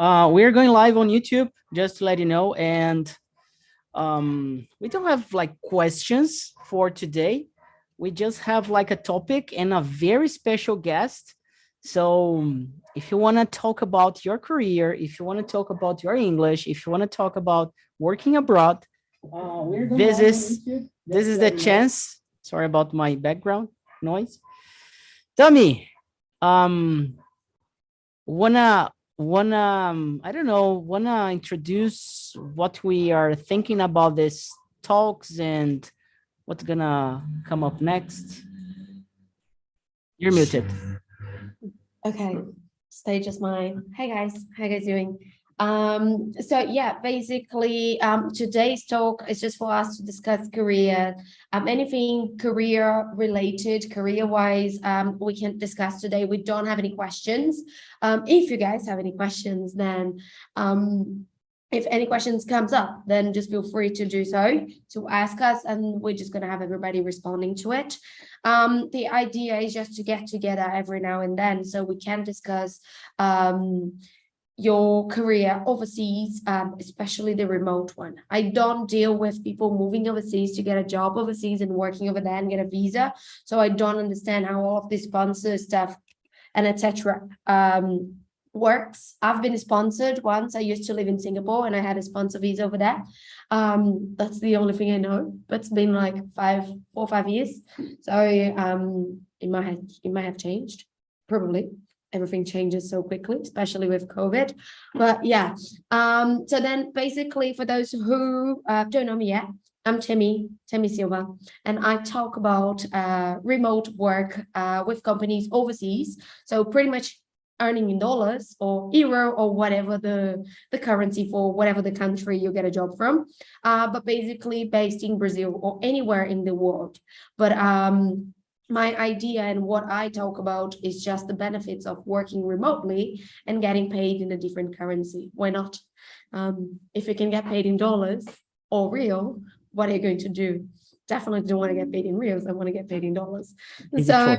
we're going live on YouTube, just to let you know. And we don't have like questions for today. We just have like a topic and a very special guest. So if you want to talk about your career, if you want to talk about your English, if you want to talk about working abroad, this is the chance. Sorry about my background noise. Tammy, um, wanna introduce what we are thinking about this talks and what's gonna come up next? You're muted. Okay, stage is mine. Hey guys, how you guys doing? So yeah, basically, today's talk is just for us to discuss career, anything career related, career wise, we can discuss today. We don't have any questions. If you guys have any questions, then if any questions comes up, then just feel free to do so, to ask us, and we're just going to have everybody responding to it. The idea is just to get together every now and then so we can discuss your career overseas, especially the remote one. I don't deal with people moving overseas to get a job overseas and working over there and get a visa. So I don't understand how all of this sponsor stuff and etc. works. I've been sponsored once. I used to live in Singapore and I had a sponsor visa over there. That's the only thing I know, but it's been like 4 or 5 years. So it might have changed, probably. Everything changes so quickly, especially with COVID. But yeah, so then basically for those who don't know me yet, I'm Tammy Silva, and I talk about remote work with companies overseas. So pretty much earning in dollars or euro or whatever the currency for whatever the country you get a job from, but basically based in Brazil or anywhere in the world. But my idea and what I talk about is just the benefits of working remotely and getting paid in a different currency. Why not? If you can get paid in dollars or real, what are you going to do? Definitely don't want to get paid in reals. I want to get paid in dollars. So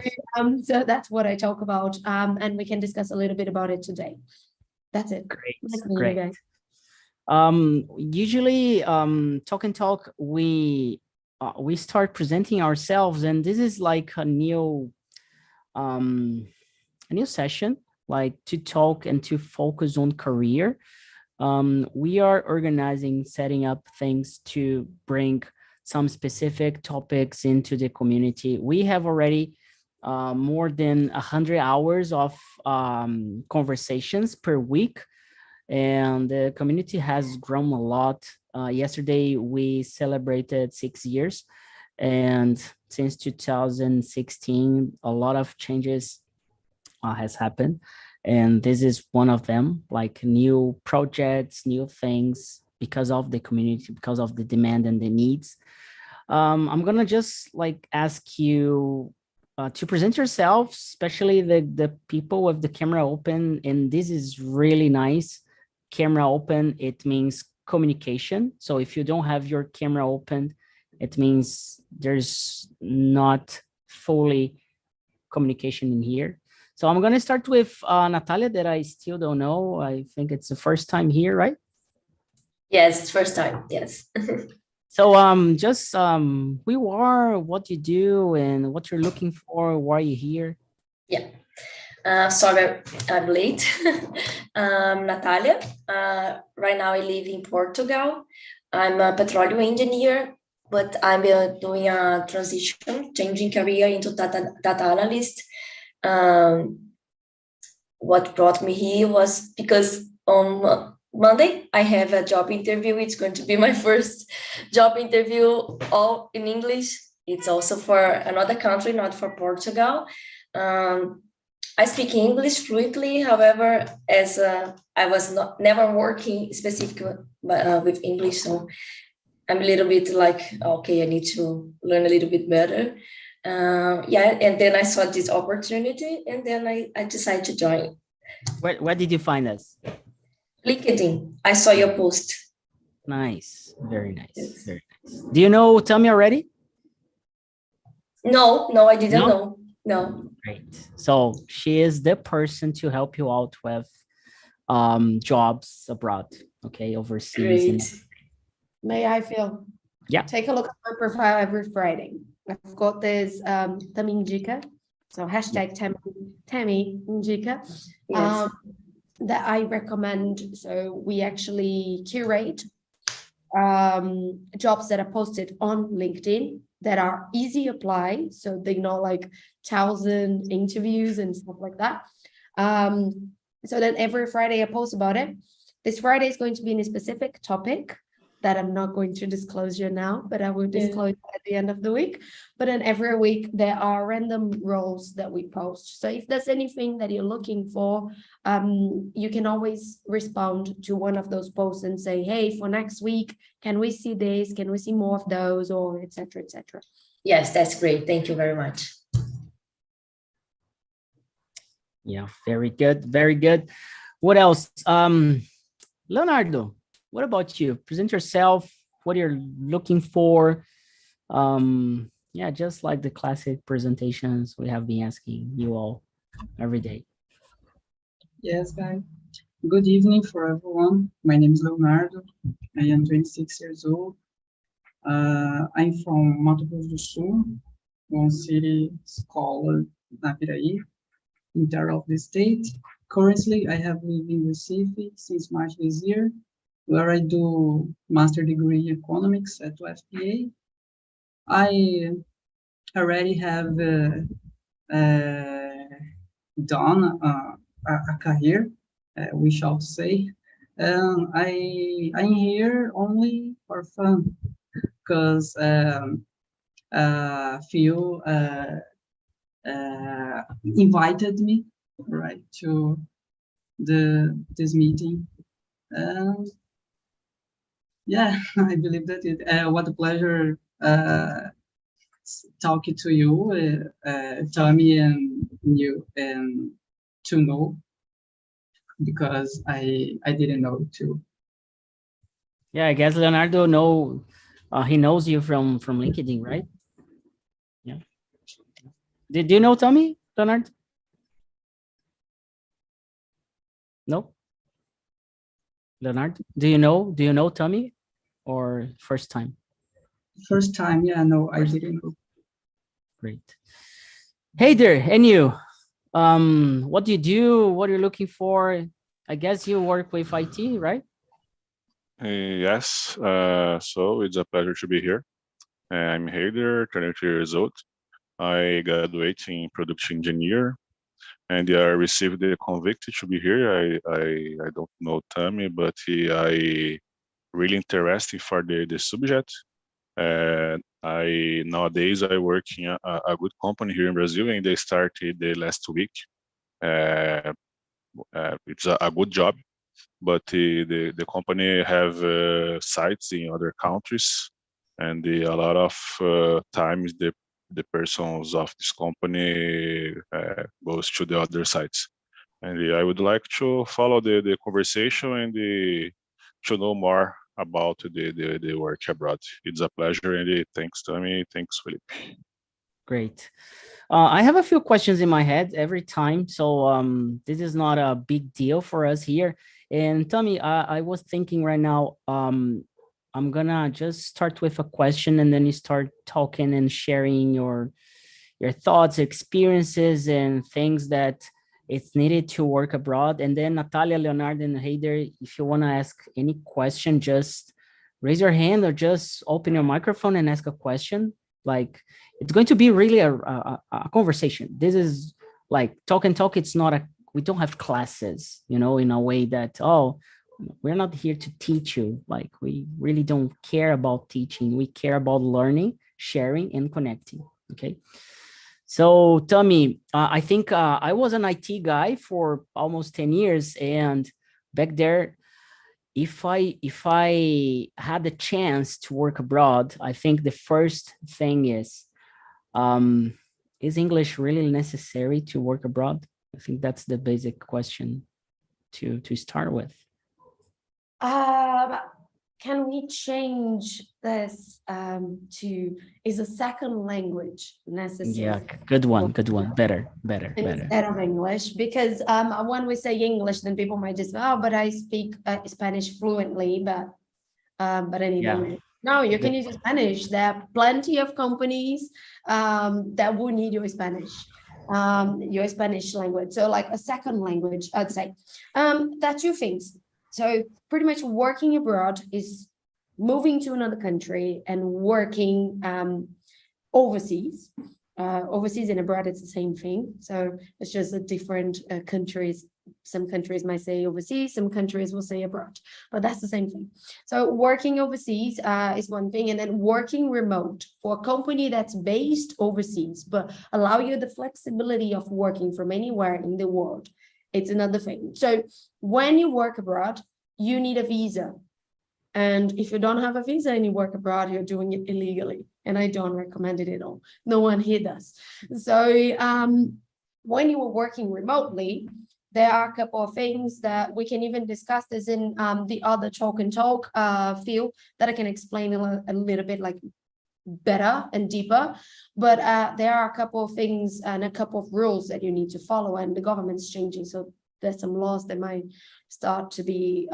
that's what I talk about, and we can discuss a little bit about it today. That's it. Great. Guys. Usually, Talk and Talk, we start presenting ourselves, and this is like a new session, like to talk and to focus on career. We are organizing, setting up things to bring some specific topics into the community. We have already more than 100 hours of conversations per week, and the community has grown a lot. Yesterday, we celebrated 6 years, and since 2016, a lot of changes has happened, and this is one of them, like new projects, new things, because of the community, because of the demand and the needs. I'm gonna just like ask you to present yourself, especially the people with the camera open, and this is really nice. Camera open, it means communication. So if you don't have your camera open, it means there's not fully communication in here. So I'm going to start with Natalia, that I still don't know. I think it's the first time here, right? Yes, it's first time. Yes. So just who you are, what you do, and what you're looking for, why are you here? Yeah. Sorry, I'm late. Natalia. Right now I live in Portugal. I'm a petroleum engineer, but I'm doing a transition, changing career into data analyst. What brought me here was because on Monday I have a job interview. It's going to be my first job interview, all in English. It's also for another country, not for Portugal. I speak English fluently. However, as I was never working specifically with English, so I'm a little bit like, okay, I need to learn a little bit better. Yeah, and then I saw this opportunity, and then I decided to join. Where did you find us? LinkedIn. I saw your post. Nice, very nice, yes. Very nice. Do you know Tammy already? No, I didn't know. No. Great. So she is the person to help you out with jobs abroad, okay, overseas. Great. May I feel? Yeah. Take a look at my profile every Friday. I've got this Tammy Indica. So hashtag Tammy Indica. Yes. That I recommend. So we actually curate jobs that are posted on LinkedIn that are easy apply. So they're not like 1,000 interviews and stuff like that. So then every Friday I post about it. This Friday is going to be in a specific topic that I'm not going to disclose you now, but I will disclose at the end of the week. But then every week there are random roles that we post. So if there's anything that you're looking for, you can always respond to one of those posts and say, hey, for next week, can we see this? Can we see more of those, or etc., etc. Yes, that's great. Thank you very much. Yeah, very good. Very good. What else? Leonardo, what about you? Present yourself, what you're looking for. Yeah, just like the classic presentations we have been asking you all every day. Yes, guys. Good evening for everyone. My name is Leonardo. I am 26 years old. I'm from Mato Grosso do Sul, one city called Naviraí, interior of the state. Currently, I have lived in Recife since March this year, where I do master degree in economics at UFPA. I already have done a career, we shall say. I'm here only for fun, because few invited me right to this meeting. Yeah, I believe that it. What a pleasure talking to you, Tammy, and you, and to know, because I didn't know too. Yeah, I guess Leonardo he knows you from LinkedIn, right? Yeah. Did you know Tammy, Leonardo? No. Leonardo, do you know Tammy, or first time? First time, yeah, no, I didn't know. Great. Hey there, and you? What do you do? What are you looking for? I guess you work with IT, right? Yes, so it's a pleasure to be here. I'm Heider, 22 years old. I graduated in production engineer, and I received the convict to be here. I don't know Tammy, but I really interested for the subject. And nowadays I work in a good company here in Brazil, and they started the last week. It's a good job, but the company have sites in other countries, and a lot of times the persons of this company goes to the other sites. And I would like to follow the conversation and to know more about the work abroad. It's a pleasure, and thanks, Tammy. Thanks, Felipe. Great. I have a few questions in my head every time, so this is not a big deal for us here. And Tammy, I was thinking right now, I'm gonna just start with a question, and then you start talking and sharing your thoughts, experiences, and things that it's needed to work abroad. And then Natalia, Leonardo, and Heider, if you want to ask any question, just raise your hand or just open your microphone and ask a question. Like, it's going to be really a conversation. This is like talk and talk. It's not we don't have classes, in a way that, oh, we're not here to teach you. Like, we really don't care about teaching. We care about learning, sharing, and connecting. Okay. So Tammy, I think I was an IT guy for almost 10 years. And back there, if I had the chance to work abroad, I think the first thing is English really necessary to work abroad? I think that's the basic question to start with. can we change this to, is a second language necessary? Yeah, good one. Better. Instead of English, because when we say English, then people might just, oh, but I speak Spanish fluently, but I need English. No, you can use Spanish. There are plenty of companies that will need your Spanish language. So like a second language, I'd say. There are two things. So pretty much working abroad is moving to another country and working overseas. Overseas and abroad, it's the same thing. So it's just a different countries. Some countries might say overseas, some countries will say abroad, but that's the same thing. So working overseas is one thing, and then working remote for a company that's based overseas, but allow you the flexibility of working from anywhere in the world. It's another thing. So when you work abroad, you need a visa. And if you don't have a visa and you work abroad, you're doing it illegally. And I don't recommend it at all. No one here does. So when you were working remotely, there are a couple of things that we can even discuss this in the other talk and talk field that I can explain a little bit like better and deeper. But there are a couple of things and a couple of rules that you need to follow, and the government's changing. So there's some laws that might start to be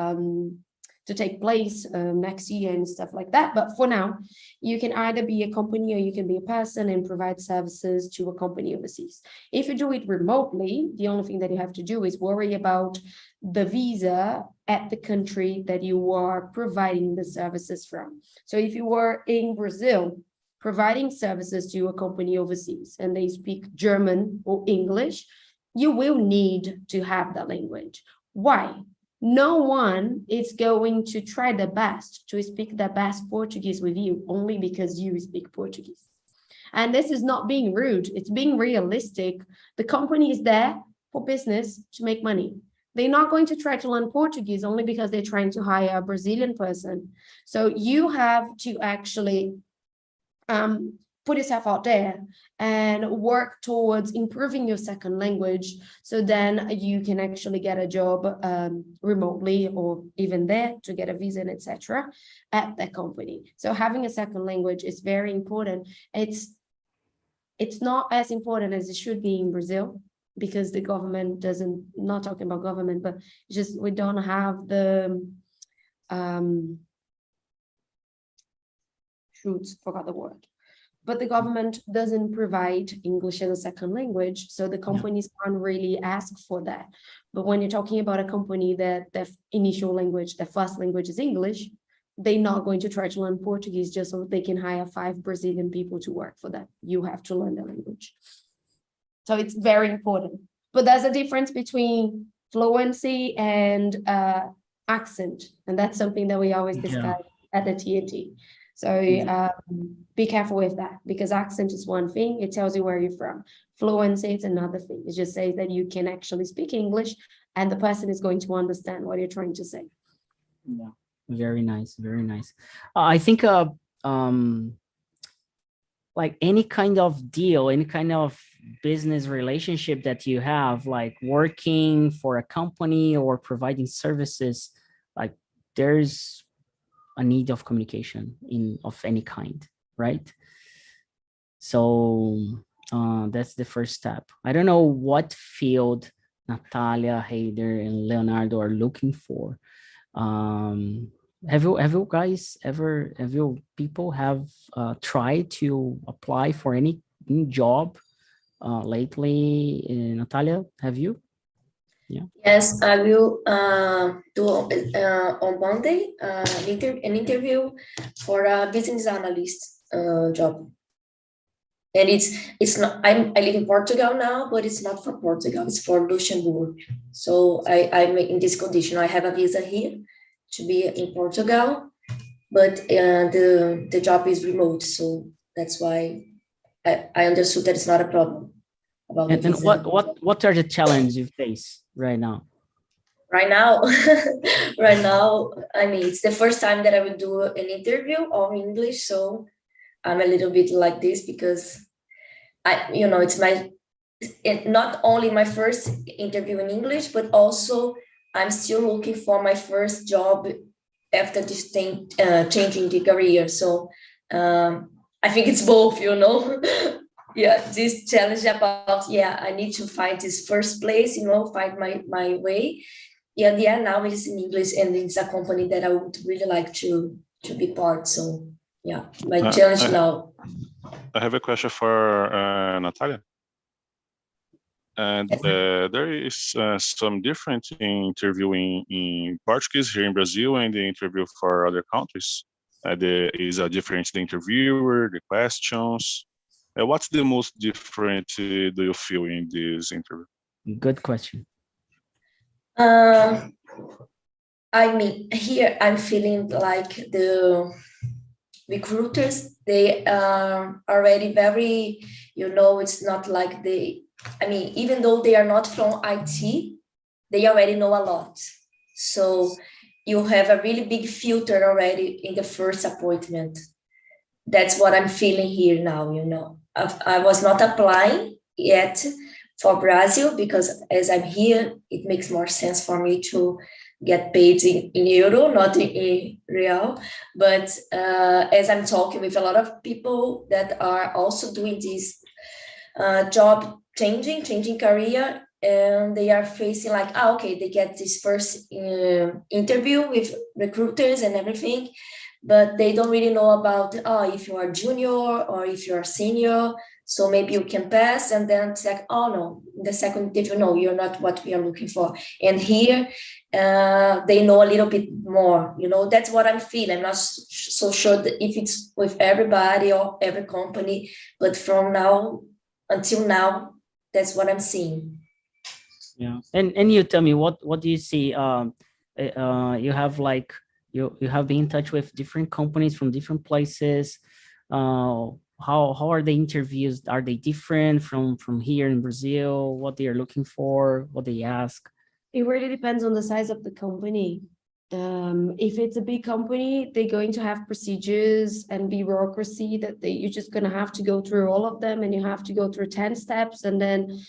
to take place next year and stuff like that. But for now, you can either be a company or you can be a person and provide services to a company overseas. If you do it remotely, the only thing that you have to do is worry about the visa at the country that you are providing the services from. So if you were in Brazil, providing services to a company overseas and they speak German or English, you will need to have that language. Why? No one is going to try their best to speak the best Portuguese with you only because you speak Portuguese. And this is not being rude, it's being realistic. The company is there for business to make money. They're not going to try to learn Portuguese only because they're trying to hire a Brazilian person. So you have to actually put yourself out there and work towards improving your second language, so then you can actually get a job remotely or even there to get a visa and etc. at that company. So having a second language is very important. It's not as important as it should be in Brazil, because the government doesn't, not talking about government, but just we don't have the forgot the word. But the government doesn't provide English as a second language, so the companies can't really ask for that. But when you're talking about a company that their initial language, their first language is English, they're not going to try to learn Portuguese just so they can hire 5 Brazilian people to work for them. You have to learn the language. So it's very important. But there's a difference between fluency and accent, and that's something that we always discuss at the TNT. So be careful with that, because accent is one thing, it tells you where you're from. Fluency is another thing. It just says that you can actually speak English and the person is going to understand what you're trying to say. Yeah, very nice, very nice. I think like any kind of deal, any kind of business relationship that you have, like working for a company or providing services, like there's a need of communication of any kind, right? So that's the first step. I don't know what field Natalia, Heider, and Leonardo are looking for. Have you guys ever, people tried to apply for any job lately? Natalia, have you? Yeah. Yes, I will do on Monday an interview for a business analyst job. And it's not, I live in Portugal now, but it's not for Portugal, it's for Luxembourg. So I'm in this condition. I have a visa here to be in Portugal, but the job is remote. So that's why I understood that it's not a problem. And what are the challenges you face right now? Right now, I mean, it's the first time that I will do an interview all in English, so I'm a little bit like this because it's not only my first interview in English, but also I'm still looking for my first job after this thing, changing the career. So I think it's both, you know. Yeah, this challenge about, I need to find this first place, you know, find my way. Yeah, now it's in English, and it's a company that I would really like to be part. So yeah, my challenge now. I have a question for Natalia. And there is some difference in interviewing in Portuguese here in Brazil and the interview for other countries. There is a difference in the interviewer, the questions. What's the most different do you feel in this interview? Good question. I mean, here I'm feeling like the recruiters, they are already very, you know, it's not like even though they are not from IT, they already know a lot. So you have a really big filter already in the first appointment. That's what I'm feeling here now, you know. I was not applying yet for Brazil because as I'm here, it makes more sense for me to get paid in euro, not in real. But as I'm talking with a lot of people that are also doing this job changing career, and they are facing like, okay, they get this first interview with recruiters and everything, but they don't really know about if you are junior or if you are senior. So maybe you can pass, and then it's like, oh no, the second interview, no, you're not what we are looking for. And here, they know a little bit more, you know. That's what I'm feeling. I'm not so sure that if it's with everybody or every company, but from now until now, that's what I'm seeing. Yeah, and you tell me, what do you see? You have like you have been in touch with different companies from different places. How are the interviews? Are they different from here in Brazil? What they are looking for? What they ask? It really depends on the size of the company. If it's a big company, they're going to have procedures and bureaucracy that you're just going to have to go through all of them, and you have to go through 10 steps, and then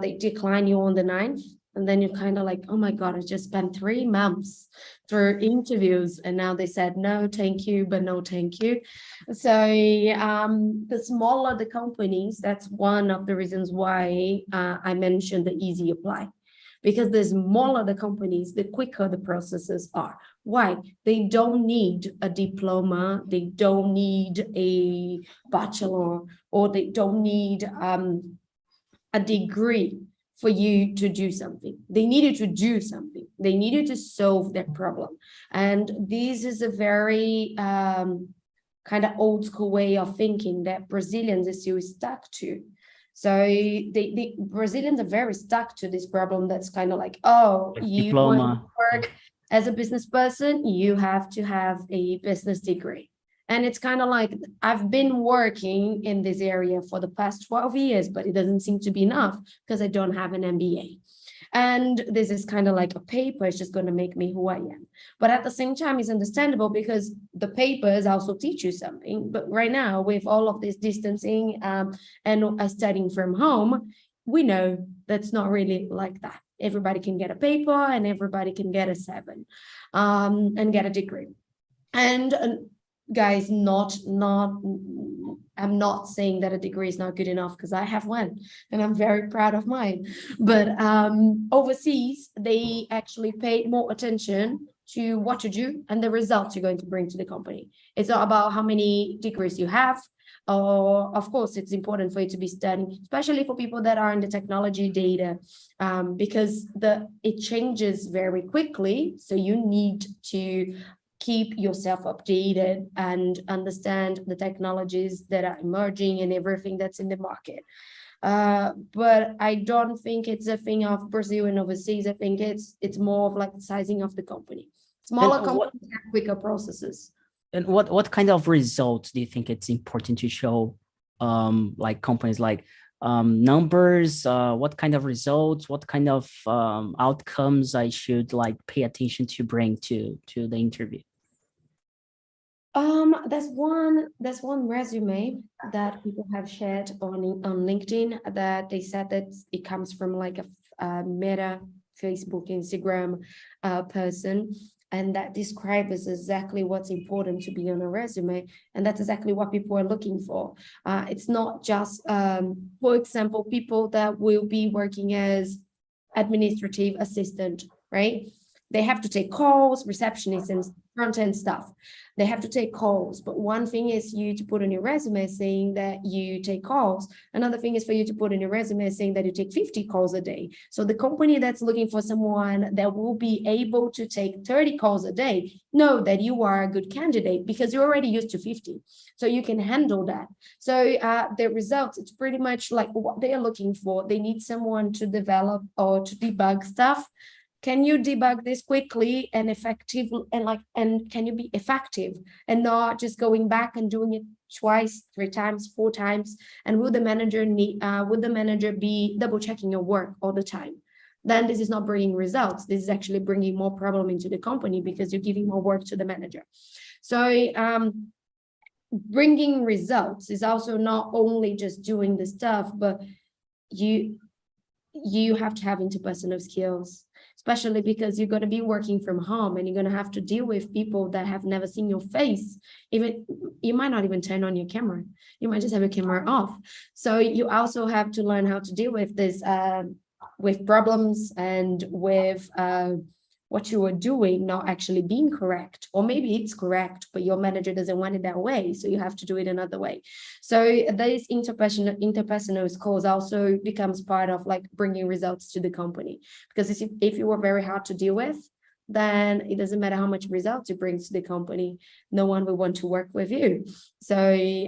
they decline you on the 9th. And then you're kind of like, oh my God, I just spent 3 months through interviews, and now they said, no, thank you, but no, thank you. So the smaller the companies, that's one of the reasons why I mentioned the easy apply. Because the smaller the companies, the quicker the processes are. Why? They don't need a diploma, they don't need a bachelor, or they don't need a degree for you to do something. They needed to do something. They needed to solve that problem. And this is a very kind of old school way of thinking that Brazilians are still stuck to. So the Brazilians are very stuck to this problem that's kind of like, oh, you want to work as a business person, you have to have a business degree. And it's kind of like, I've been working in this area for the past 12 years, but it doesn't seem to be enough because I don't have an MBA. And this is kind of like a paper, it's just going to make me who I am. But at the same time, it's understandable because the papers also teach you something. But right now, with all of this distancing and studying from home, we know that's not really like that. Everybody can get a paper and everybody can get a 7 and get a degree. And guys, I'm not saying that a degree is not good enough, because I have one and I'm very proud of mine. But overseas, they actually pay more attention to what you do and the results you're going to bring to the company. It's not about how many degrees you have. Of course, it's important for you to be studying, especially for people that are in the technology data, because it changes very quickly. So you need to keep yourself updated and understand the technologies that are emerging and everything that's in the market. But I don't think it's a thing of Brazil and overseas. I think it's more of like the sizing of the company. Smaller companies have quicker processes. And what kind of results do you think it's important to show, like companies, like numbers? What kind of results? What kind of outcomes I should like pay attention to bring to the interview? There's one resume that people have shared on LinkedIn that they said that it comes from like a Meta, Facebook, Instagram person. and that describes exactly what's important to be on a resume, and that's exactly what people are looking for. It's not just, for example, people that will be working as administrative assistant, right? They have to take calls, receptionists and front-end stuff. They have to take calls. But one thing is you to put on your resume saying that you take calls. Another thing is for you to put in your resume saying that you take 50 calls a day. So the company that's looking for someone that will be able to take 30 calls a day, know that you are a good candidate because you're already used to 50. So you can handle that. So the results, it's pretty much like what they are looking for. They need someone to develop or to debug stuff. Can you debug this quickly and effective, and can you be effective and not just going back and doing it twice, 3 times, 4 times? And would the manager be double checking your work all the time? Then this is not bringing results. This is actually bringing more problem into the company because you're giving more work to the manager. So bringing results is also not only just doing the stuff, but you have to have interpersonal skills, especially because you're going to be working from home and you're going to have to deal with people that have never seen your face. Even you might not even turn on your camera. You might just have your camera off. So you also have to learn how to deal with this, with problems and with what you are doing not actually being correct, or maybe it's correct, but your manager doesn't want it that way, so you have to do it another way. So this interpersonal skills also becomes part of like bringing results to the company, because if you are very hard to deal with, then it doesn't matter how much results you bring to the company, no one will want to work with you. So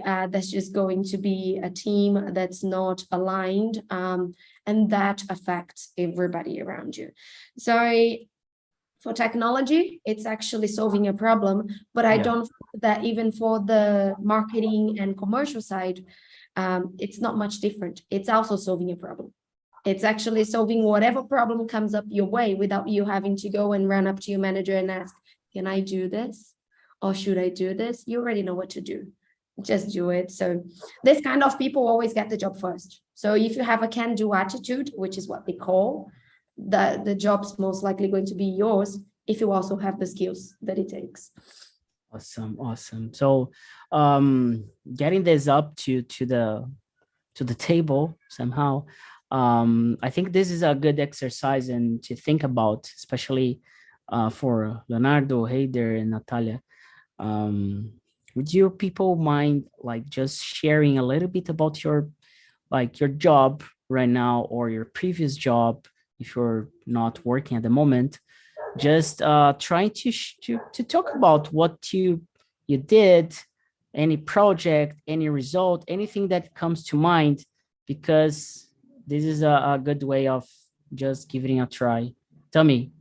that's just going to be a team that's not aligned, and that affects everybody around you. So for technology, it's actually solving a problem, but I don't think that even for the marketing and commercial side, it's not much different. It's also solving a problem. It's actually solving whatever problem comes up your way without you having to go and run up to your manager and ask, can I do this? Or should I do this? You already know what to do. Just do it. So this kind of people always get the job first. So if you have a can-do attitude, which is what they call, the job's most likely going to be yours if you also have the skills that it takes. Awesome. So getting this up to the table somehow, I think this is a good exercise and to think about, especially for Leonardo, Heider, and Natalia. Would you people mind like just sharing a little bit about your job right now or your previous job, if you're not working at the moment? Just trying to talk about what you did, any project, any result, anything that comes to mind, because this is a good way of just giving it a try. Tammy.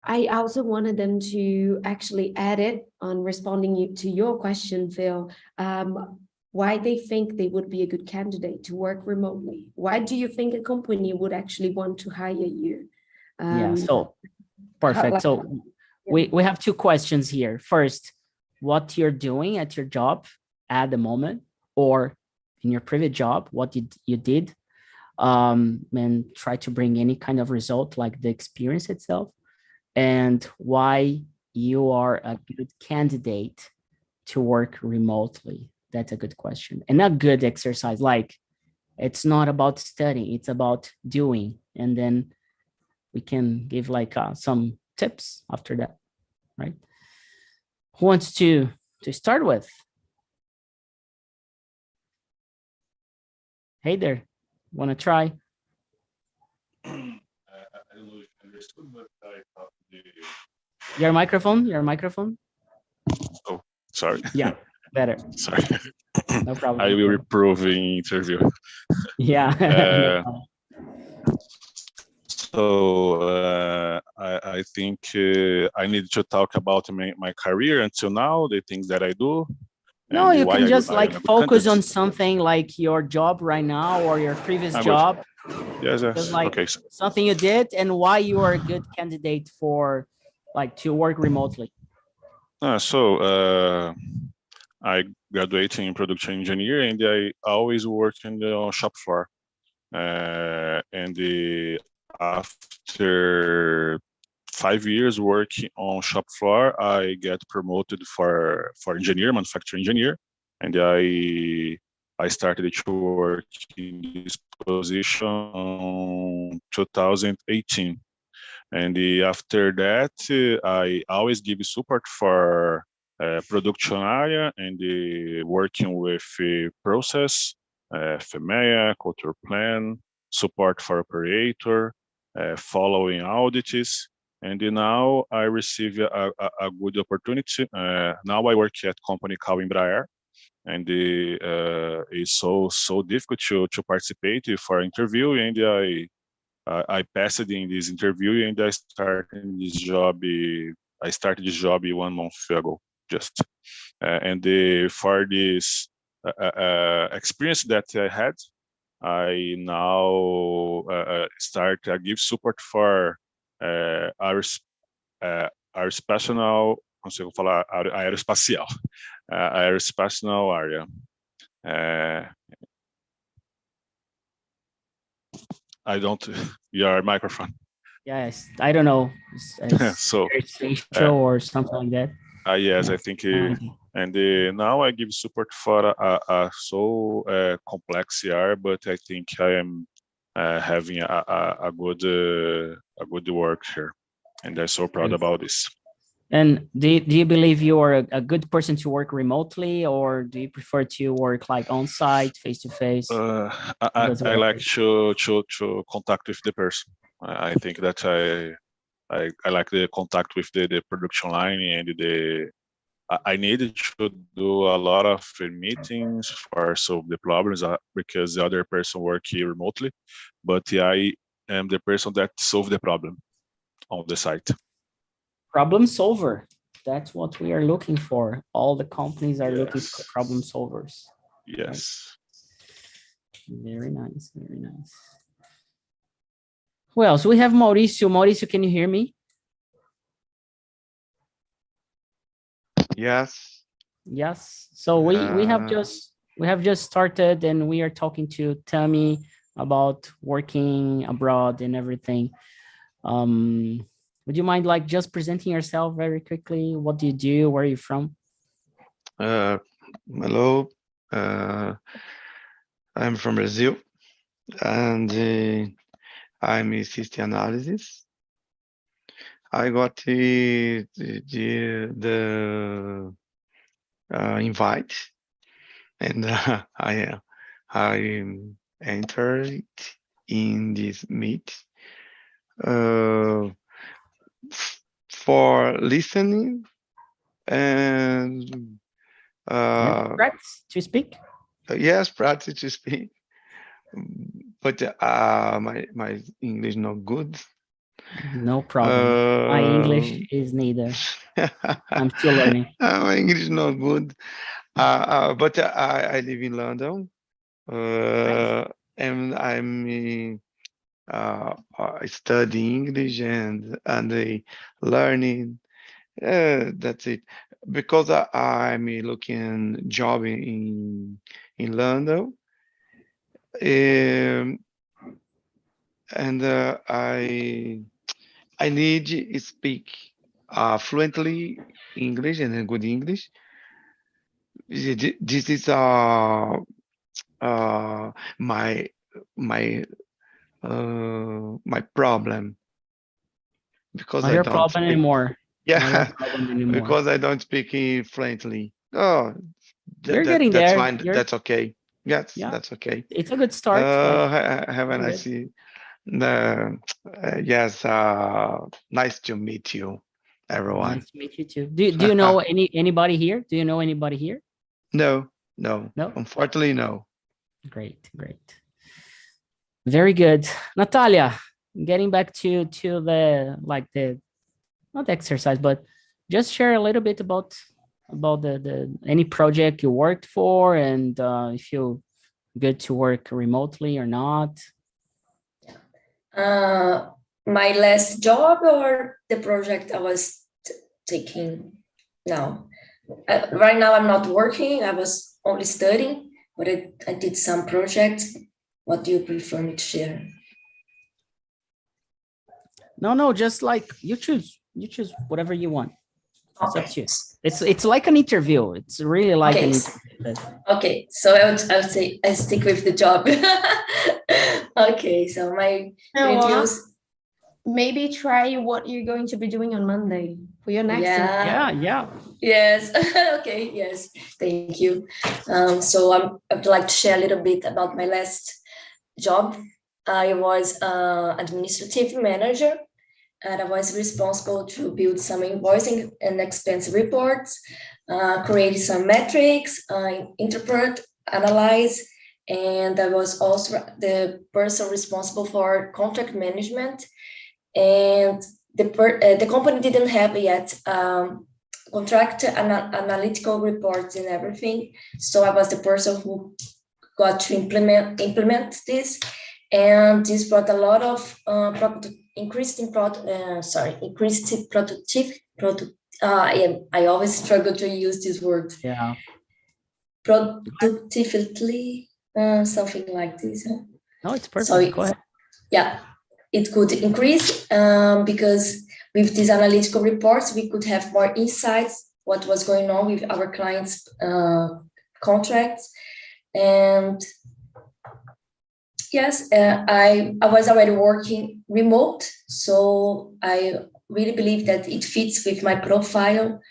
I also wanted them to actually add it on responding to your question, Phil. Why they think they would be a good candidate to work remotely. Why do you think a company would actually want to hire you? So perfect. So we have 2 questions here. First, what you're doing at your job at the moment, or in your previous job, what you did, and try to bring any kind of result, like the experience itself, and why you are a good candidate to work remotely. That's a good question and a good exercise. Like, it's not about studying, it's about doing. And then we can give like some tips after that, right? Who wants to start with? Hey there, want to try? I don't know if I understood, but I thought Your microphone. Oh, sorry. Yeah, better. Sorry. No problem. I will improve in interview. Yeah. So I think I need to talk about my career until now, the things that I do. No, you can just like focus on candidate. something like your job right now or your previous job. Yes, Just like okay. something you did and why you are a good candidate for like to work remotely. So I graduated in production engineer, and I always work in the shop floor. And after 5 years working on shop floor, I get promoted for engineer, manufacturing engineer, and I started to work in this position in 2018. And after that, I always give support for production area and working with process, FMEA, culture plan, support for operator, following audits. And now I receive a good opportunity. Now I work at a company called Embraer, and it's so difficult to participate for interview, and I passed in this interview, and I started this job. I started this job 1 month ago, just. And for this experience that I had, I now I give support for aeroespacial, consigo falar aeroespacial, aeroespacial area. I don't, your microphone. Yes, I don't know. So, spatial or something like that. yes, I think, and now I give support for a so complex area, but I think I am having a good work here, and I'm so proud about this. And do you believe you are a good person to work remotely, or do you prefer to work like on site, face to face? I like to contact with the person. I think that I like the contact with the production line, and I needed to do a lot of meetings for solve the problems because the other person work here remotely, but I am the person that solve the problem on the site. Problem solver. That's what we are looking for. All the companies are looking for problem solvers. Yes. Right? Very nice. Very nice. Well, so we have Mauricio. Mauricio, can you hear me? Yes. Yes. So we have just started, and we are talking to Tammy about working abroad and everything. Would you mind like just presenting yourself very quickly? What do you do? Where are you from? Hello. I'm from Brazil, and I'm a system analysis. I got the invite, and I entered in this meet for listening and practice to speak. Yes, practice to speak, but my English not good. No problem. My English is neither. I'm still learning. My English not good. But I live in London, Nice. and I'm study English and learning. That's it. Because I'm looking job in London, and I need to speak fluently English and good English. This is my problem, because Not I your don't problem speak. anymore. Yeah, Not your problem anymore. because I don't speak fluently. Oh, You're getting that's there. fine. That's okay. Yes, Yeah, that's okay. it's a good start. Have a nice see. Yes, nice to meet you, everyone. Nice to meet you too. Do you know anybody here? Do you know anybody here? No. No? Unfortunately, no. Great. Very good. Natalia, getting back to the not the exercise, but just share a little bit about the any project you worked for, and if you good to work remotely or not. My last job or the project I was taking now? Right now I'm not working. I was only studying, but I did some projects. What do you prefer me to share? No, just like you choose whatever you want. It's up to you. Okay. It's like an interview. It's really like Okay. an interview. Okay, so I would say I stick with the job. Okay, so my reviews. Maybe try what you're going to be doing on Monday for your next interview. Yeah. Yes. Okay. Yes. Thank you. So I'd like to share a little bit about my last job. I was administrative manager, and I was responsible to build some invoicing and expense reports, create some metrics, interpret, analyze, and I was also the person responsible for contract management. And the company didn't have yet contract analytical reports and everything. So I was the person who got to implement this, and this brought a lot of increased productivity. I always struggle to use this word. Yeah. Productively, something like this. No, it's perfect. So Go ahead. Yeah, it could increase because with these analytical reports, we could have more insights what was going on with our clients' contracts. And yes, I was already working remote, so I really believe that it fits with my profile.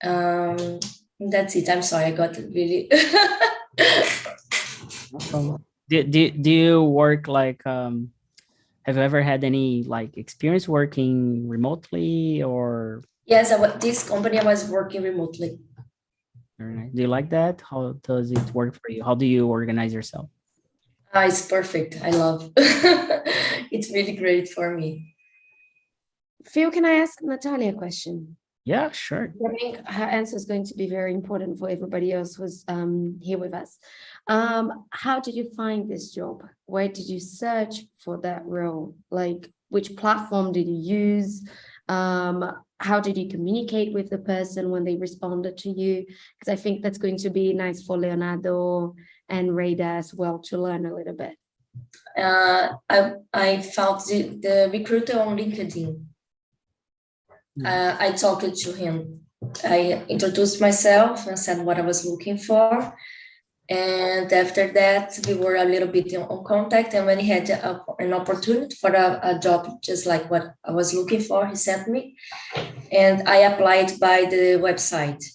That's it. I'm sorry, I got really. Do you work like have you ever had any like experience working remotely or? Yes, this company I was working remotely. Very nice. Do you like that? How does it work for you? How do you organize yourself? It's perfect. I love. It's really great for me. Phil, can I ask Natalia a question? Yeah, sure. I think her answer is going to be very important for everybody else who's here with us. How did you find this job? Where did you search for that role? Like, which platform did you use? How did you communicate with the person when they responded to you? Because I think that's going to be nice for Leonardo and Rada as well to learn a little bit. I found the recruiter on LinkedIn. I talked to him. I introduced myself and said what I was looking for. And after that, we were a little bit on contact. And when he had an opportunity for a job, just like what I was looking for, he sent me. And I applied by the website.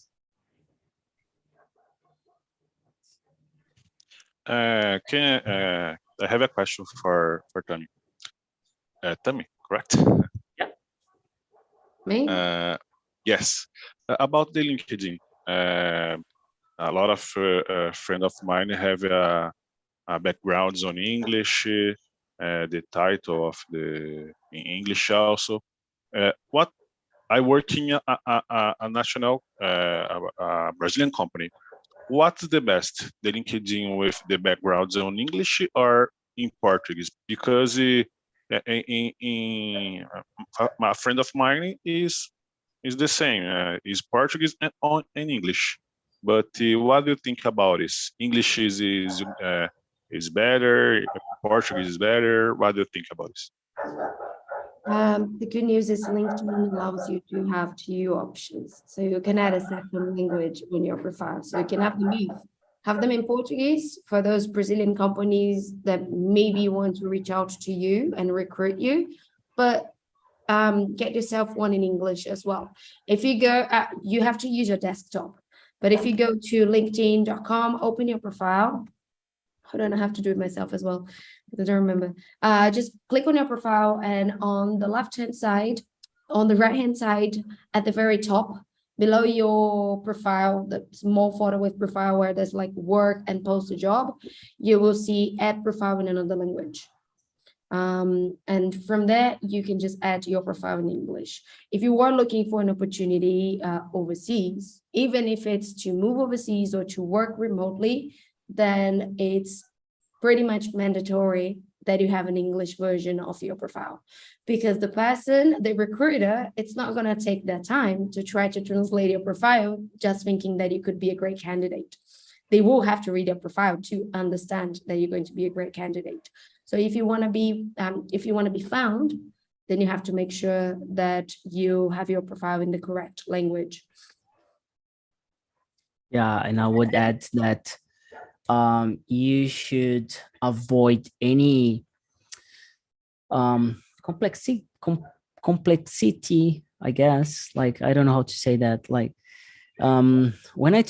I have a question for Tammy. Tammy, correct? Me? Yes. About the LinkedIn. A lot of friends of mine have backgrounds on English, the title of in English also. What I work in a national Brazilian company. What's the best, the LinkedIn with the backgrounds on English or in Portuguese? Because a friend of mine is the same, is Portuguese and English. But what do you think about this? English is better, Portuguese is better. What do you think about this? The good news is LinkedIn allows you to have 2 options. So you can add a second language on your profile. So you can have them both. Have them in Portuguese for those Brazilian companies that maybe want to reach out to you and recruit you, but get yourself one in English as well. If you go, you have to use your desktop. But if you go to linkedin.com, open your profile. Hold on, I have to do it myself as well, because I don't remember. Just click on your profile, and on the left-hand side, on the right-hand side, at the very top, below your profile, the small photo with profile where there's like work and post a job, you will see add profile in another language. And from there, you can just add your profile in English. If you are looking for an opportunity overseas, even if it's to move overseas or to work remotely, then it's pretty much mandatory that you have an English version of your profile, because the recruiter, it's not going to take their time to try to translate your profile just thinking that you could be a great candidate. They will have to read your profile to understand that you're going to be a great candidate. So if you want to be found, then you have to make sure that you have your profile in the correct language. Yeah, and I would add that you should avoid any complexity, I guess. Like, I don't know how to say that. Like, when I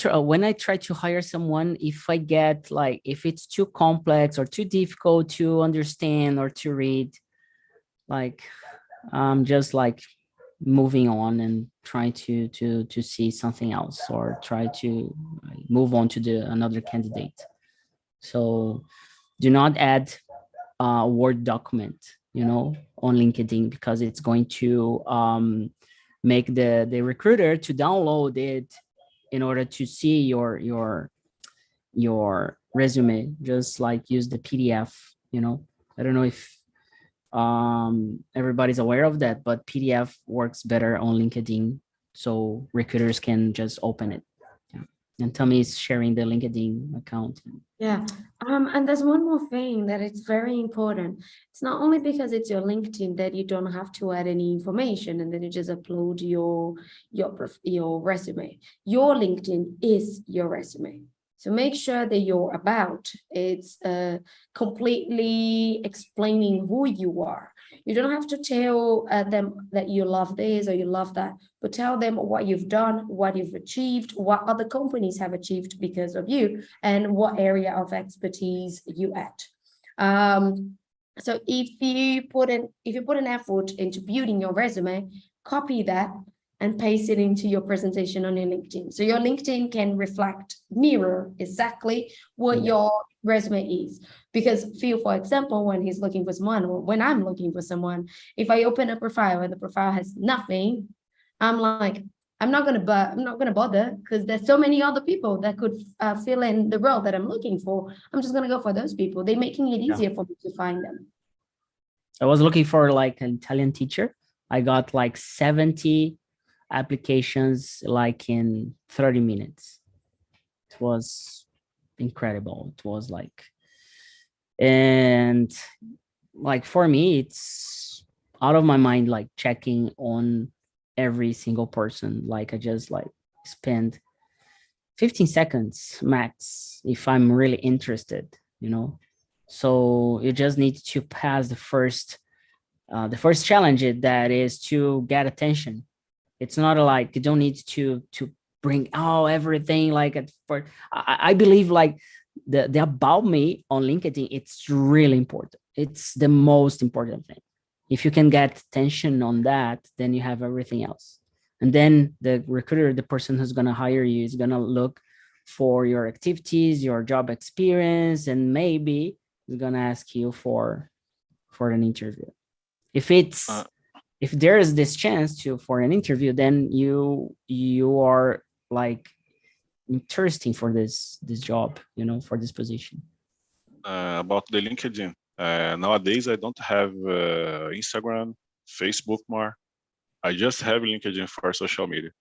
try to hire someone, if I get like, if it's too complex or too difficult to understand or to read, like, I'm just like moving on and trying to see something else, or try to move on to another candidate. So do not add a Word document, on LinkedIn, because it's going to make the recruiter to download it in order to see your resume. Just like use the PDF. I don't know if everybody's aware of that, but PDF works better on LinkedIn, so recruiters can just open it. Yeah. And Tammy is sharing the LinkedIn account. Yeah. And there's one more thing that it's very important. It's not only because it's your LinkedIn that you don't have to add any information and then you just upload your resume. Your LinkedIn is your resume. So make sure that your about, it's completely explaining who you are. You don't have to tell them that you love this or you love that, but tell them what you've done, what you've achieved, what other companies have achieved because of you, and what area of expertise you add. So if you put an effort into building your resume, copy that and paste it into your presentation on your LinkedIn. So your LinkedIn can mirror exactly what your resume is. Because Phil, for example, when he's looking for someone, or when I'm looking for someone, if I open a profile and the profile has nothing, I'm like, I'm not gonna bother, because there's so many other people that could fill in the role that I'm looking for. I'm just gonna go for those people. They're making it easier for me to find them. I was looking for like an Italian teacher. I got like 70 applications like in 30 minutes. It was incredible. It was like, and like for me, it's out of my mind, like checking on every single person. Like I just like spend 15 seconds max if I'm really interested, So you just need to pass the first challenge, that is to get attention. It's not like you don't need to bring everything like at first. I believe like the about me on LinkedIn, it's really important. It's the most important thing. If you can get attention on that, then you have everything else. And then the recruiter, the person who's going to hire you, is going to look for your activities, your job experience, and maybe is going to ask you for an interview. If there is this chance for an interview, then you are like interesting for this job, for this position. About the LinkedIn, nowadays I don't have Instagram, Facebook more. I just have LinkedIn for social media.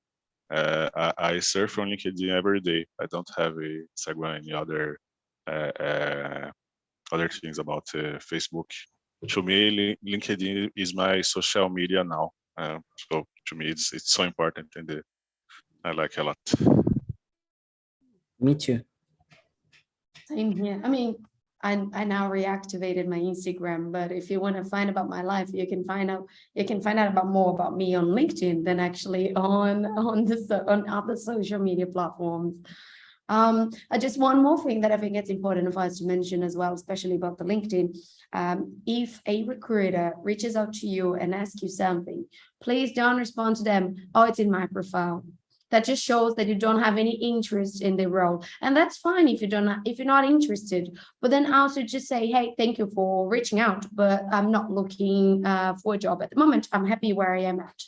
I surf on LinkedIn every day. I don't have Instagram, any other things about Facebook. To me, LinkedIn is my social media now. So to me, it's so important, and I like a lot. Me too. Same here. I mean, I now reactivated my Instagram, but if you want to find about my life, you can find out about more about me on LinkedIn than actually on other social media platforms. Just one more thing that I think it's important for us to mention as well, especially about the LinkedIn. If a recruiter reaches out to you and asks you something, please don't respond to them, "Oh, it's in my profile." That just shows that you don't have any interest in the role. And that's fine if you're not interested. But then also just say, "Hey, thank you for reaching out, but I'm not looking for a job at the moment. I'm happy where I am at."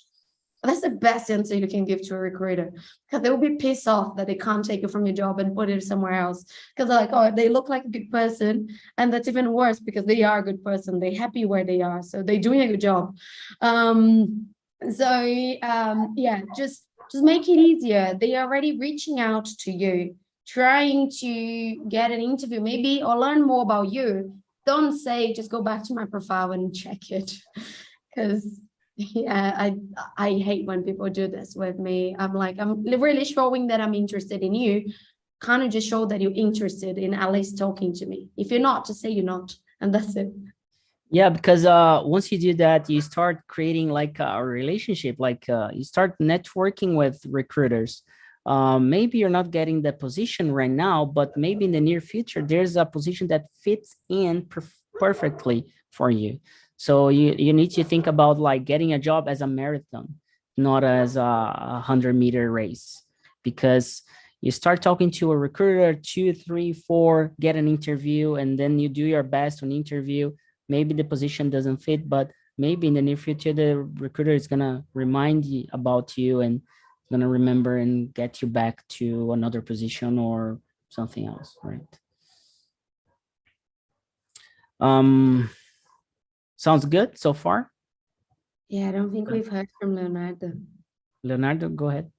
That's the best answer you can give to a recruiter, because they will be pissed off that they can't take you from your job and put it somewhere else. Because they're like, "Oh, they look like a good person." And that's even worse, because they are a good person. They're happy where they are. So they're doing a good job. Just make it easier. They are already reaching out to you, trying to get an interview, maybe, or learn more about you. Don't say, "Just go back to my profile and check it." because yeah, I hate when people do this with me. I'm like, I'm really showing that I'm interested in you. Kind of just show that you're interested in at least talking to me. If you're not, just say you're not, and that's it. Yeah, because once you do that, you start creating like a relationship, like you start networking with recruiters. Maybe you're not getting the position right now, but maybe in the near future, there's a position that fits in perfectly for you. So you need to think about like getting a job as a marathon, not as a 100-meter race, because you start talking to a recruiter, 2, 3, 4, get an interview, and then you do your best on interview. Maybe the position doesn't fit, but maybe in the near future, the recruiter is going to remind you about you and going to remember and get you back to another position or something else, right? Sounds good so far? Yeah, I don't think we've heard from Leonardo. Leonardo, go ahead.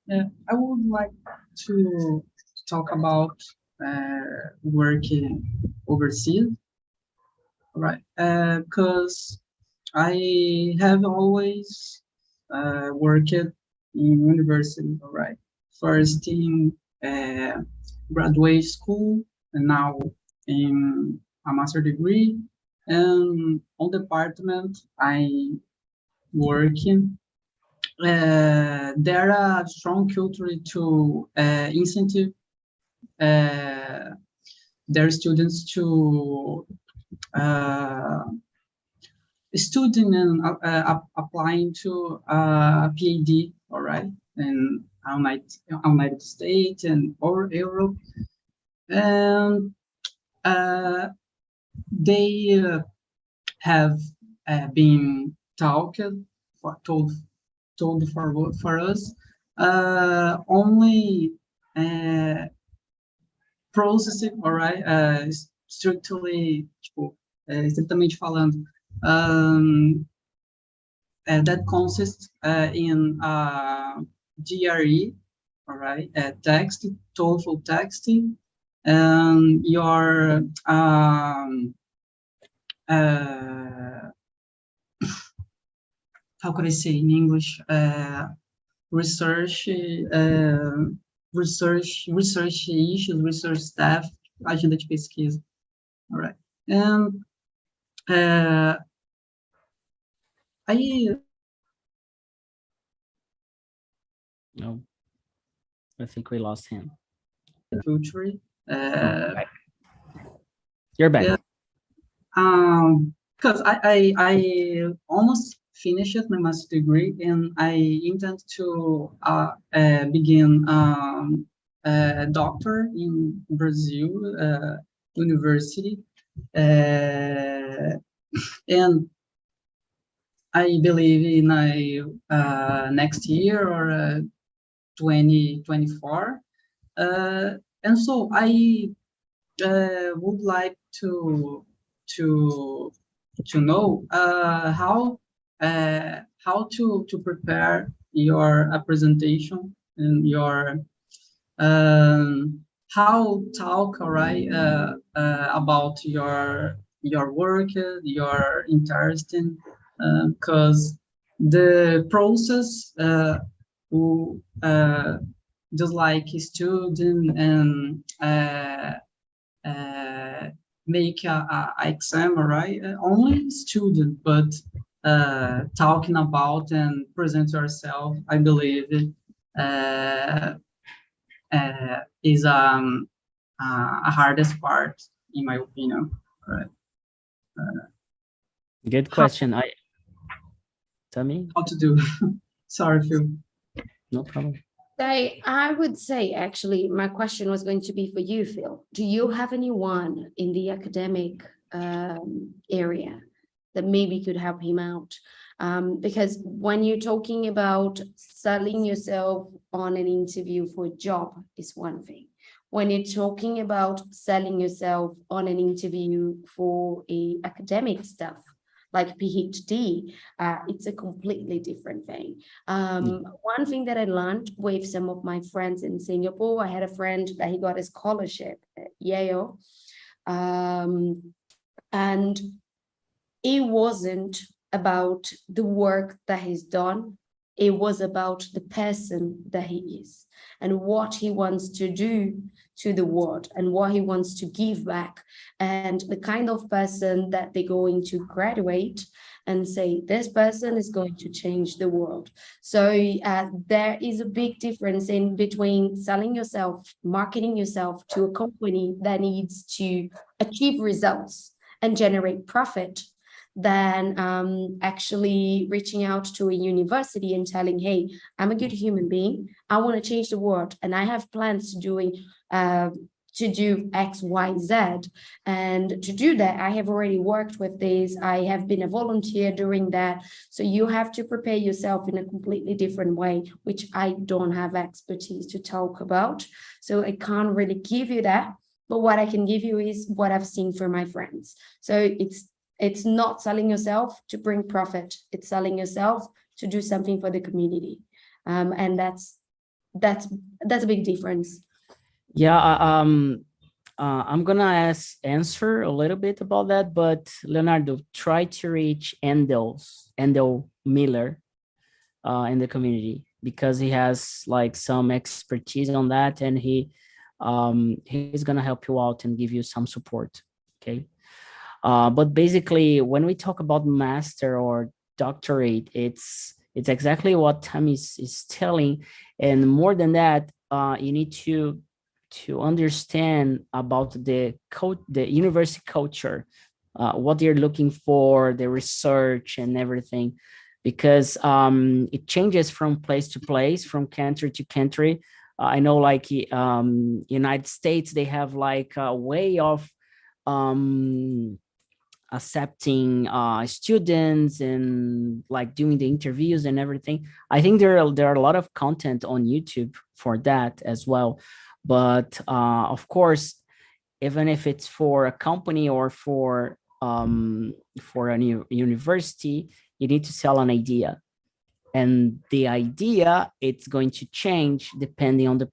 Yeah, I would like to talk about working overseas, right? Because I have always worked in university, right? First in graduate school, and now in a master degree. And on department, I working. There are a strong culture to incentive their students to student and applying to a PhD, all right, in United States and or Europe, and they have been told for us only processing, all right, estritamente falando, that consists in GRE, all right, text, TOEFL texting, and your how could I say in English? Research issues, research staff, agenda de pesquisa. All right, and No, I think we lost him. Culture. You're back. Yeah, because I almost finished my master's degree, and I intend to begin a doctor in Brazil university, and I believe in next year or 2024, and so I would like to know how to prepare your presentation and your how talk, all right, about your work, your interest in, because the process who just like a student and make a exam, right? Only student, but talking about and present yourself, I believe, is a hardest part, in my opinion. Right? Good question. Tammy? How to do? Sorry, Phil. No problem. I would say, actually, my question was going to be for you, Phil. Do you have anyone in the academic area that maybe could help him out? Because when you're talking about selling yourself on an interview for a job is one thing. When you're talking about selling yourself on an interview for a academic stuff, like PhD, it's a completely different thing. One thing that I learned with some of my friends in Singapore, I had a friend that he got a scholarship at Yale. And it wasn't about the work that he's done. It was about the person that he is and what he wants to do to the world and what he wants to give back, and the kind of person that they're going to graduate and say, this person is going to change the world. So there is a big difference in between selling yourself, marketing yourself to a company that needs to achieve results and generate profit, than actually reaching out to a university and telling, hey, I'm a good human being, I want to change the world, and I have plans to do X, Y, Z. And to do that, I have already worked with this, I have been a volunteer doing that. So you have to prepare yourself in a completely different way, which I don't have expertise to talk about. So I can't really give you that. But what I can give you is what I've seen from my friends. So it's not selling yourself to bring profit. It's selling yourself to do something for the community. And that's a big difference. Yeah, I'm gonna answer a little bit about that, but Leonardo, try to reach Endel Miller in the community, because he has like some expertise on that, and he's gonna help you out and give you some support. Okay. But basically, when we talk about master or doctorate, it's exactly what Tammy is telling, and more than that, you need to understand about the university culture, what they're looking for, the research and everything, because it changes from place to place, from country to country. I know, like United States, they have like a way of accepting students and like doing the interviews and everything. I think there are a lot of content on YouTube for that as well. But of course, even if it's for a company or for a new university, you need to sell an idea. And the idea, it's going to change depending on the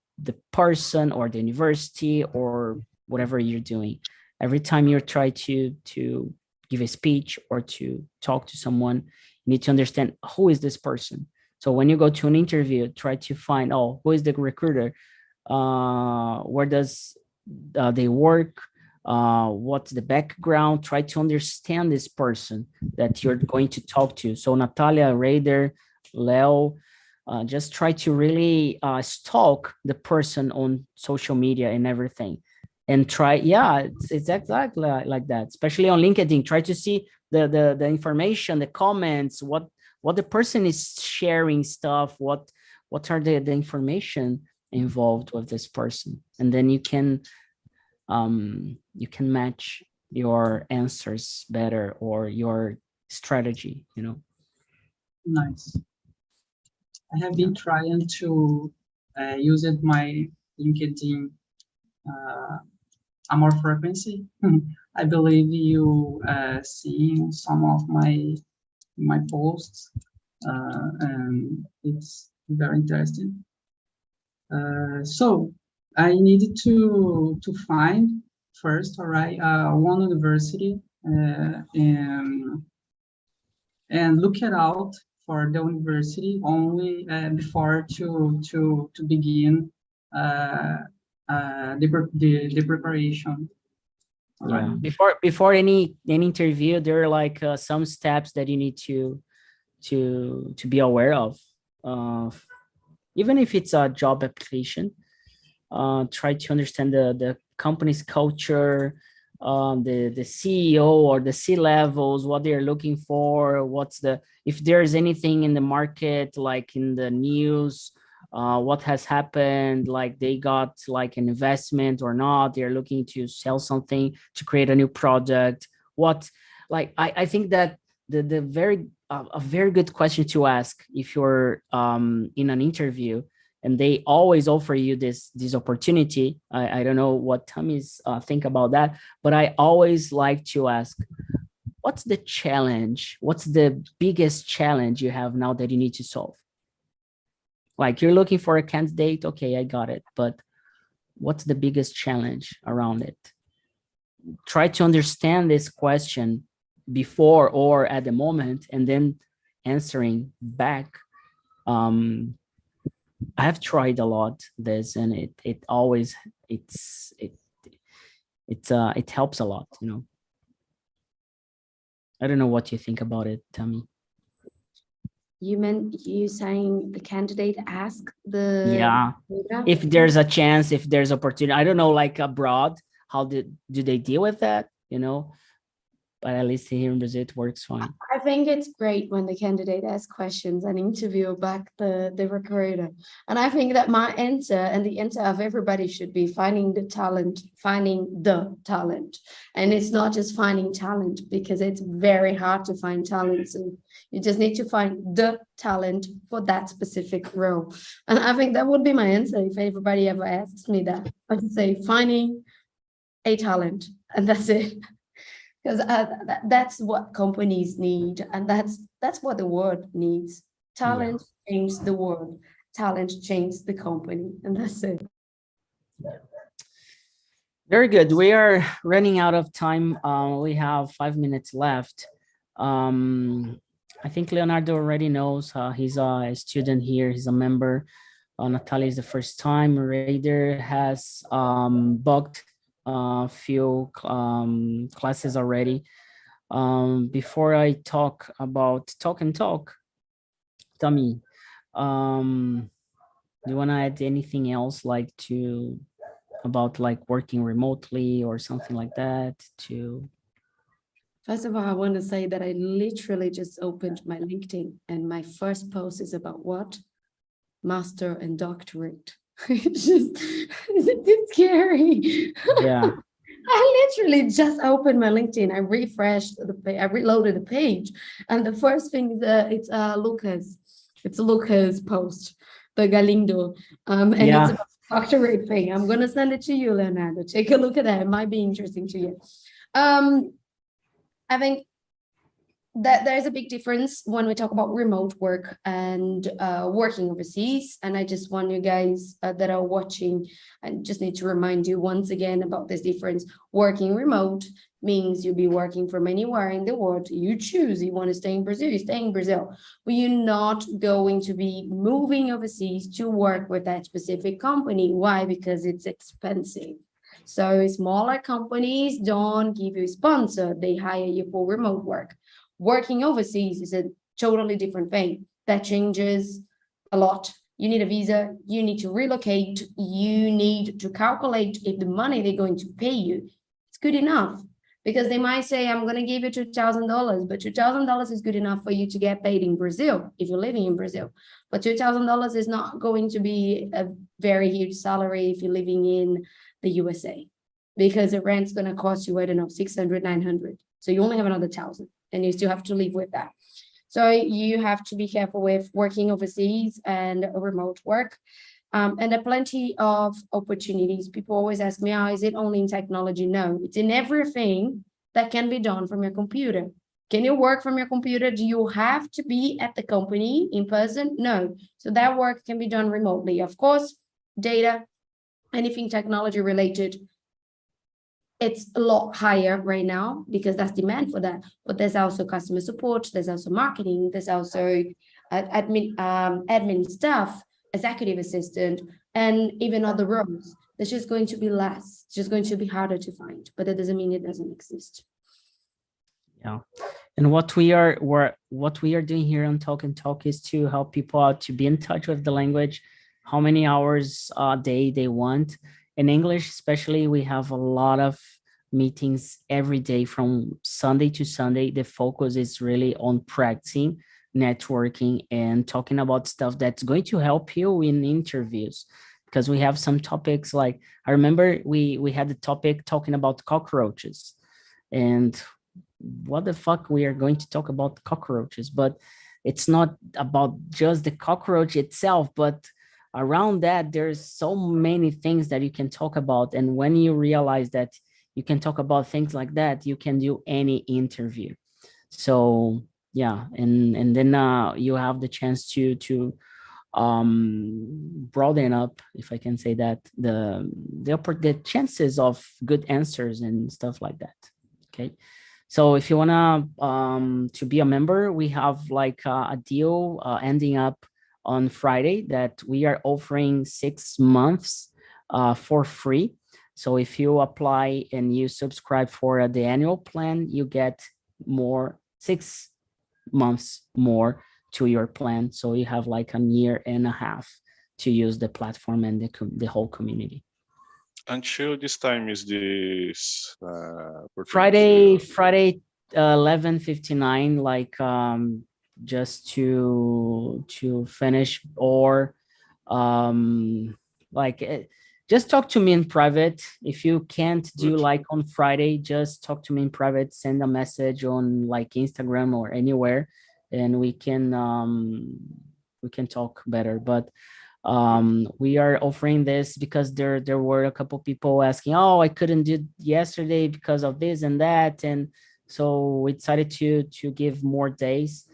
person or the university or whatever you're doing. Every time you try to give a speech or to talk to someone, you need to understand, who is this person? So when you go to an interview, try to find, who is the recruiter? Where does they work? What's the background? Try to understand this person that you're going to talk to. So Natalia, Raider, Leo, just try to really stalk the person on social media and everything. And try, it's exactly like that, especially on LinkedIn. Try to see the information, the comments, what the person is sharing stuff, what are the information involved with this person, and then you can match your answers better, or your strategy, Nice. I have been trying to use my LinkedIn a more frequency. I believe you see some of my posts, and it's very interesting. So I needed to find first, all right, one university, and look it out for the university only before to begin the preparation. Yeah. Before any interview, there are like some steps that you need to be aware of. Even if it's a job application, try to understand the company's culture, the CEO or the C-levels, what they're looking for, if there's anything in the market, like in the news, what has happened, like they got like an investment or not, they're looking to sell something, to create a new product. I think that a very good question to ask if you're in an interview and they always offer you this opportunity. I don't know what Tammy's think about that, but I always like to ask, what's the challenge? What's the biggest challenge you have now that you need to solve? Like, you're looking for a candidate, okay, I got it, but what's the biggest challenge around it? Try to understand this question before or at the moment, and then answering back. I have tried a lot this, and it always it helps a lot, you know. I don't know what you think about it, Tammy. You saying the candidate ask the Yeah, if there's a chance, if there's opportunity, I don't know, like abroad, how do they deal with that, you know? But at least here in Brazil, it works fine. I think it's great when the candidate asks questions and interview back the recruiter. And I think that my answer and the answer of everybody should be finding the talent. And it's not just finding talent, because it's very hard to find talent. So you just need to find the talent for that specific role. And I think that would be my answer if everybody ever asks me that. I would say finding a talent, and that's it. Because that's what companies need, and that's what the world needs. Talent changes the world. Talent changes the company, and that's it. Very good. We are running out of time. We have 5 minutes left. I think Leonardo already knows. He's a student here. He's a member. Natalia is the first time. Raider has booked few classes already. Before I talk about talk and talk, Tammy, do you want to add anything else, like about like working remotely or something like that? First of all, I want to say that I literally just opened my LinkedIn, and my first post is about what? Master and doctorate. It's scary. Yeah. I literally just opened my LinkedIn. I refreshed the page, I reloaded the page, and the first thing is it's Lucas. It's Lucas' post, the Galindo, and it's about doctorate thing. I'm gonna send it to you, Leonardo. Take a look at that. It might be interesting to you. I think that there's a big difference when we talk about remote work and working overseas. And I just want you guys that are watching, I just need to remind you once again about this difference. Working remote means you'll be working from anywhere in the world. You choose, you want to stay in Brazil, you stay in Brazil. But you're not going to be moving overseas to work with that specific company. Why? Because it's expensive. So smaller companies don't give you a sponsor, they hire you for remote work. Working overseas is a totally different thing. That changes a lot. You need a visa, you need to relocate, you need to calculate if the money they're going to pay you is good enough. Because they might say, I'm going to give you $2,000, but $2,000 is good enough for you to get paid in Brazil if you're living in Brazil. But $2,000 is not going to be a very huge salary if you're living in the USA, because the rent's going to cost you, I don't know, 600, 900. So you only have another 1,000. And you still have to live with that. So you have to be careful with working overseas and remote work. And there are plenty of opportunities. People always ask me, is it only in technology? No, it's in everything that can be done from your computer. Can you work from your computer? Do you have to be at the company in person? No. So that work can be done remotely. Of course, data, anything technology related, it's a lot higher right now because that's demand for that. But there's also customer support, there's also marketing, there's also admin staff, executive assistant, and even other roles. There's just going to be less. It's just going to be harder to find, but that doesn't mean it doesn't exist. Yeah, and what we are doing here on Talk and Talk is to help people out to be in touch with the language, how many hours a day they want. In English, especially, we have a lot of meetings every day from Sunday to Sunday. The focus is really on practicing, networking, and talking about stuff that's going to help you in interviews. Because we have some topics like, I remember we had the topic talking about cockroaches. And what the fuck we are going to talk about cockroaches? But it's not about just the cockroach itself, but around that, there's so many things that you can talk about. And when you realize that you can talk about things like that, you can do any interview. So yeah, and then you have the chance to broaden up, if I can say that, the chances of good answers and stuff like that. Okay, So if you wanna to be a member, we have like a deal ending up on Friday that we are offering 6 months for free. So if you apply and you subscribe for the annual plan, you get 6 months more to your plan. So you have like a year and a half to use the platform and the whole community. Until this time is this Friday 11:59, like just to finish, or just talk to me in private. If you can't do like on Friday, just talk to me in private, send a message on like Instagram or anywhere, and we can talk better. But we are offering this because there were a couple people asking, oh, I couldn't do yesterday because of this and that, and so we decided to give more days.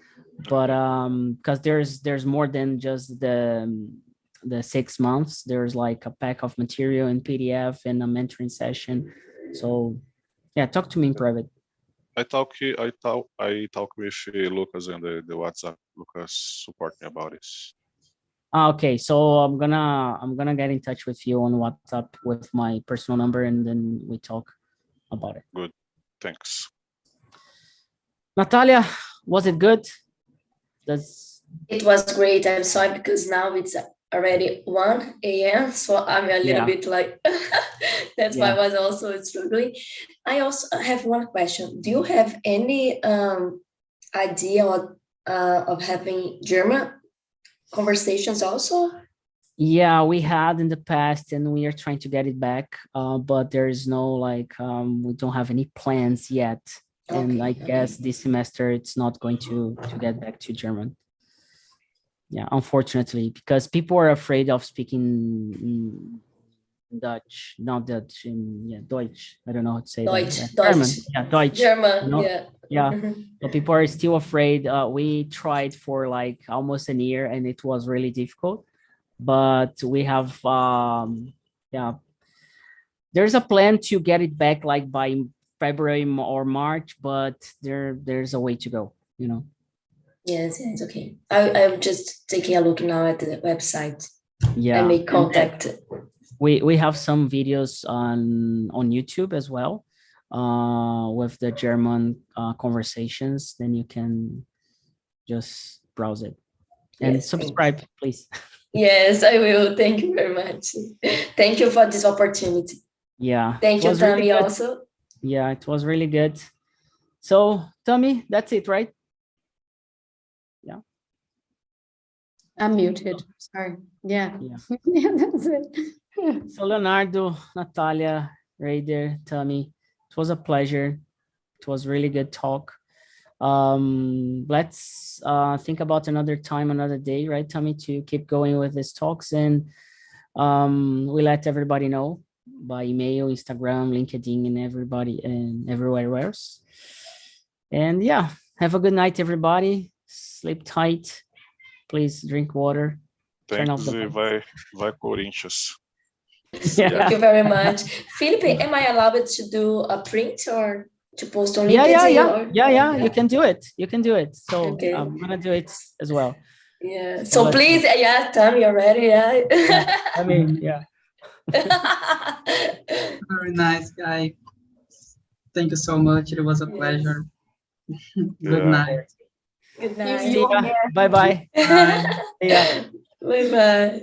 But because there's more than just the 6 months. There's like a pack of material in PDF and a mentoring session. So yeah, talk to me in private. I talk with Lucas and the WhatsApp. Lucas support me about this. Okay, so I'm gonna get in touch with you on WhatsApp with my personal number, and then we talk about it. Good, thanks. Natalia, was it good? It was great. I'm sorry because now it's already 1 a.m. So I'm a little bit like, that's why I was also struggling. I also have one question. Do you have any idea of having German conversations also? Yeah, we had in the past, and we are trying to get it back, but there is no like we don't have any plans yet. And I guess this semester it's not going to get back to German. Yeah, unfortunately, because people are afraid of speaking Dutch, not Dutch, Deutsch. I don't know how to say that. German. Yeah, Deutsch. German, you know? Yeah. So people are still afraid. We tried for like almost a year, and it was really difficult. But we have, there's a plan to get it back like by February or March, but there's a way to go, Yes, okay. I'm just taking a look now at the website. Yeah. And make contact. We have some videos on YouTube as well, with the German conversations. Then you can just browse it and subscribe, please. Yes, I will. Thank you very much. Thank you for this opportunity. Yeah. Thank you, Tammy, also. Yeah, it was really good. So, Tammy, that's it, right? Yeah. I'm muted. Sorry. Yeah. Yeah, that's it. So, Leonardo, Natalia, Raider, Tammy, it was a pleasure. It was really good talk. Let's think about another time, another day, right, Tammy, to keep going with these talks, and we let everybody know by email, Instagram, LinkedIn, and everybody and everywhere else. And yeah, have a good night, everybody. Sleep tight. Please drink water. Thanks, vai Corinthians. Yeah. Thank you very much. Felipe, am I allowed to do a print or to post on LinkedIn? Yeah. You can do it. So okay. I'm gonna do it as well. Yeah. So please, Tammy already. I mean, yeah. Very nice, guy. Thank you so much. It was a pleasure. Good night. Good night. See ya. Bye-bye. Bye-bye. Bye-bye.